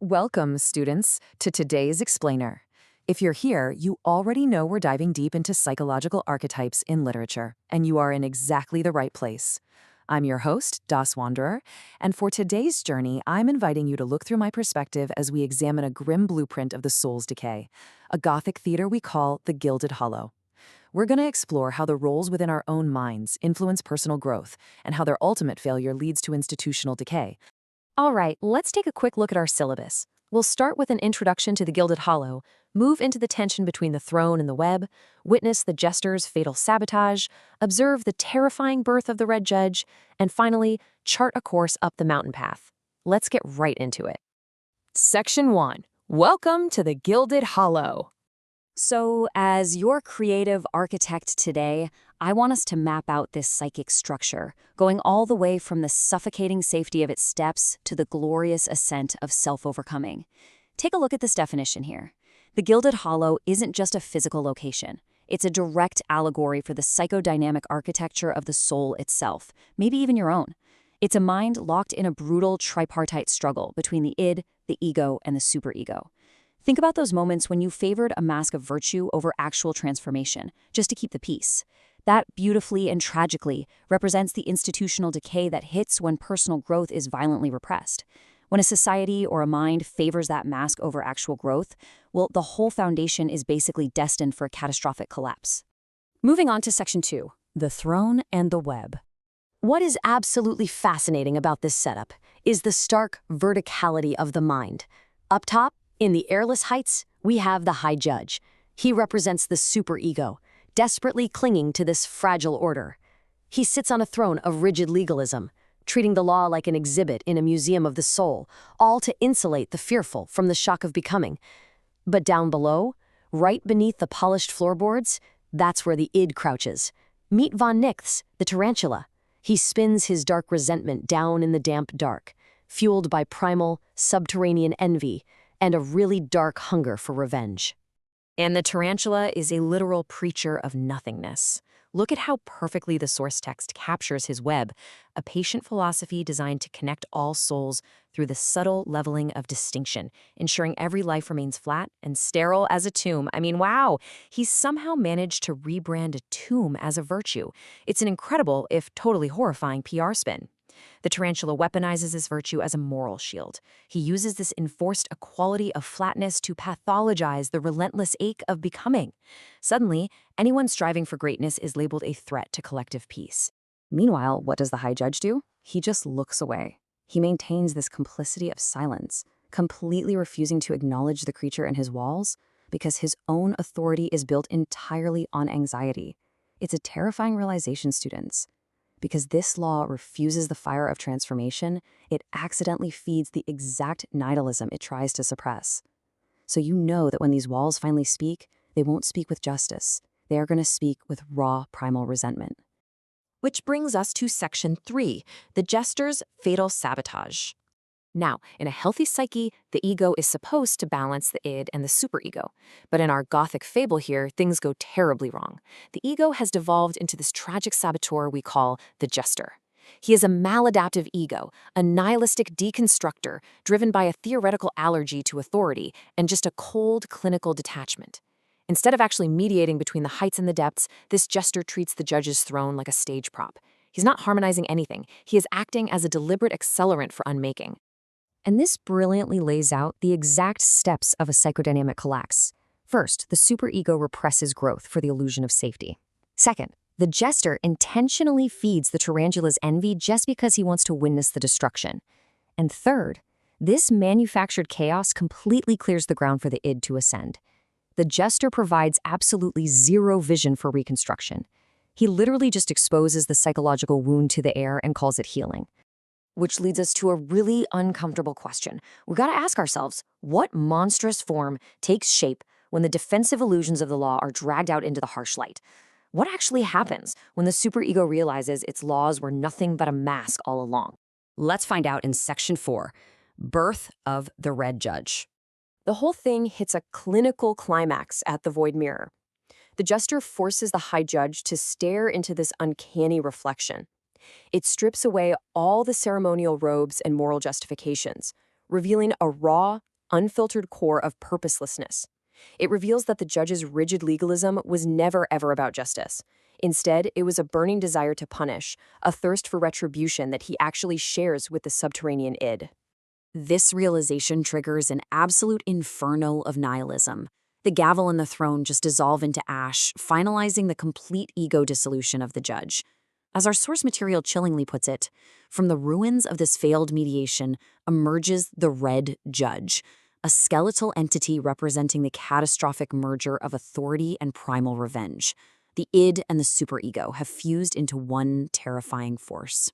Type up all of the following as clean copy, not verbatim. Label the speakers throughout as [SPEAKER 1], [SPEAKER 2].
[SPEAKER 1] Welcome, students, to today's Explainer. If you're here, you already know we're diving deep into psychological archetypes in literature, and you are in exactly the right place. I'm your host, Das Wanderer, and for today's journey, I'm inviting you to look through my perspective as we examine a grim blueprint of the soul's decay, a Gothic theater we call the Gilded Hollow. We're going to explore how the roles within our own minds influence personal growth, and how their ultimate failure leads to institutional decay. All right, let's take a quick look at our syllabus. We'll start with an introduction to the Gilded Hollow, move into the tension between the throne and the web, witness the jester's fatal sabotage, observe the terrifying birth of the Red Judge, and finally, chart a course up the mountain path. Let's get right into it. Section 1. Welcome to the Gilded Hollow.
[SPEAKER 2] So, as your creative architect today, I want us to map out this psychic structure, going all the way from the suffocating safety of its steps to the glorious ascent of self-overcoming. Take a look at this definition here. The Gilded Hollow isn't just a physical location. It's a direct allegory for the psychodynamic architecture of the soul itself, maybe even your own. It's a mind locked in a brutal tripartite struggle between the id, the ego, and the superego. Think about those moments when you favored a mask of virtue over actual transformation, just to keep the peace. That beautifully and tragically represents the institutional decay that hits when personal growth is violently repressed. When a society or a mind favors that mask over actual growth, well, the whole foundation is basically destined for a catastrophic collapse. Moving on to Section 2, the throne and the web. What is absolutely fascinating about this setup is the stark verticality of the mind. Up top, in the airless heights, we have the High Judge. He represents the superego, desperately clinging to this fragile order. He sits on a throne of rigid legalism, treating the law like an exhibit in a museum of the soul, all to insulate the fearful from the shock of becoming. But down below, right beneath the polished floorboards, that's where the id crouches. Meet Von Nichts, the tarantula. He spins his dark resentment down in the damp dark, fueled by primal, subterranean envy, and a really dark hunger for revenge. And the tarantula is a literal preacher of nothingness. Look at how perfectly the source text captures his web, a patient philosophy designed to connect all souls through the subtle leveling of distinction, ensuring every life remains flat and sterile as a tomb. I mean, wow, he's somehow managed to rebrand a tomb as a virtue. It's an incredible, if totally horrifying, PR spin. The tarantula weaponizes his virtue as a moral shield. He uses this enforced equality of flatness to pathologize the relentless ache of becoming. Suddenly, anyone striving for greatness is labeled a threat to collective peace. Meanwhile, what does the High Judge do? He just looks away. He maintains this complicity of silence, completely refusing to acknowledge the creature in his walls because his own authority is built entirely on anxiety. It's a terrifying realization, students. Because this law refuses the fire of transformation, it accidentally feeds the exact nihilism it tries to suppress. So you know that when these walls finally speak, they won't speak with justice. They are going to speak with raw primal resentment. Which brings us to Section 3, the jester's fatal sabotage. Now, in a healthy psyche, the ego is supposed to balance the id and the superego. But in our Gothic fable here, things go terribly wrong. The ego has devolved into this tragic saboteur we call the jester. He is a maladaptive ego, a nihilistic deconstructor driven by a theoretical allergy to authority and just a cold clinical detachment. Instead of actually mediating between the heights and the depths, this jester treats the judge's throne like a stage prop. He's not harmonizing anything. He is acting as a deliberate accelerant for unmaking. And this brilliantly lays out the exact steps of a psychodynamic collapse. First, the superego represses growth for the illusion of safety. Second, the jester intentionally feeds the tarantula's envy just because he wants to witness the destruction. And third, this manufactured chaos completely clears the ground for the id to ascend. The jester provides absolutely zero vision for reconstruction. He literally just exposes the psychological wound to the air and calls it healing. Which leads us to a really uncomfortable question. We've got to ask ourselves, what monstrous form takes shape when the defensive illusions of the law are dragged out into the harsh light? What actually happens when the superego realizes its laws were nothing but a mask all along? Let's find out in Section 4, Birth of the Red Judge. The whole thing hits a clinical climax at the Void Mirror. The jester forces the High Judge to stare into this uncanny reflection. It strips away all the ceremonial robes and moral justifications, revealing a raw,
[SPEAKER 3] unfiltered core of purposelessness. It reveals that the judge's rigid legalism was never ever about justice. Instead, it was a burning desire to punish, a thirst for retribution that he actually shares with the subterranean id.
[SPEAKER 2] This realization triggers an absolute inferno of nihilism. The gavel and the throne just dissolve into ash, finalizing the complete ego dissolution of the judge. As our source material chillingly puts it, from the ruins of this failed mediation emerges the Red Judge, a skeletal entity representing the catastrophic merger of authority and primal revenge. The id and the superego have fused into one terrifying force.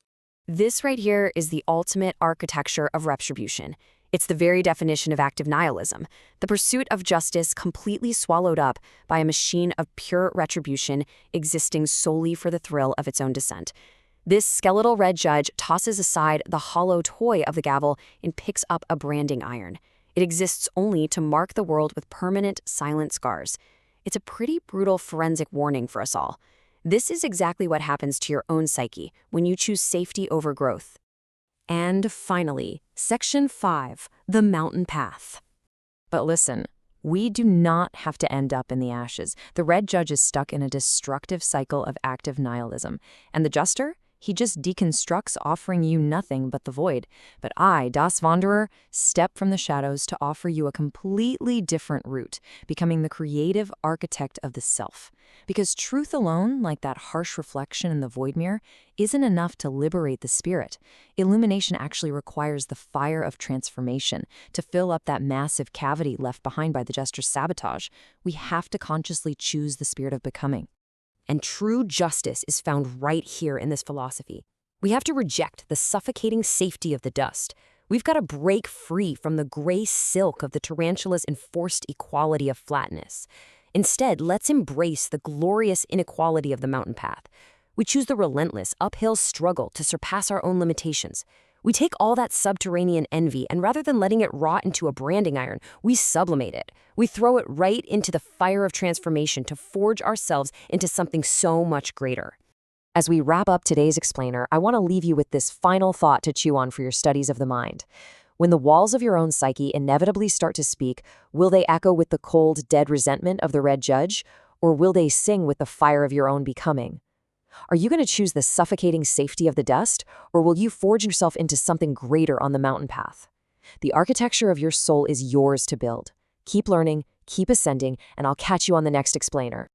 [SPEAKER 3] This right here is the ultimate architecture of retribution. It's the very definition of active nihilism, the pursuit of justice completely swallowed up by a machine of pure retribution existing solely for the thrill of its own descent. This skeletal red judge tosses aside the hollow toy of the gavel and picks up a branding iron. It exists only to mark the world with permanent, silent scars. It's a pretty brutal forensic warning for us all. This is exactly what happens to your own psyche when you choose safety over growth.
[SPEAKER 2] And finally, Section 5, the mountain path.
[SPEAKER 1] But listen, we do not have to end up in the ashes. The Red Judge is stuck in a destructive cycle of active nihilism. And the Juster? He just deconstructs, offering you nothing but the void. But I, Das Wanderer, step from the shadows to offer you a completely different route, becoming the creative architect of the self. Because truth alone, like that harsh reflection in the void mirror, isn't enough to liberate the spirit. Illumination actually requires the fire of transformation to fill up that massive cavity left behind by the Juster's sabotage. We have to consciously choose the spirit of becoming.
[SPEAKER 3] And true justice is found right here in this philosophy. We have to reject the suffocating safety of the dust. We've got to break free from the gray silk of the tarantula's enforced equality of flatness. Instead, let's embrace the glorious inequality of the mountain path. We choose the relentless, uphill struggle to surpass our own limitations. We take all that subterranean envy, and rather than letting it rot into a branding iron, we sublimate it. We throw it right into the fire of transformation to forge ourselves into something so much greater. As we wrap up today's explainer, I want to leave you with this final thought to chew on for your studies of the mind. When the walls of your own psyche inevitably start to speak, will they echo with the cold, dead resentment of the Red Judge, or will they sing with the fire of your own becoming? Are you going to choose the suffocating safety of the dust, or will you forge yourself into something greater on the mountain path? The architecture of your soul is yours to build. Keep learning, keep ascending, and I'll catch you on the next explainer.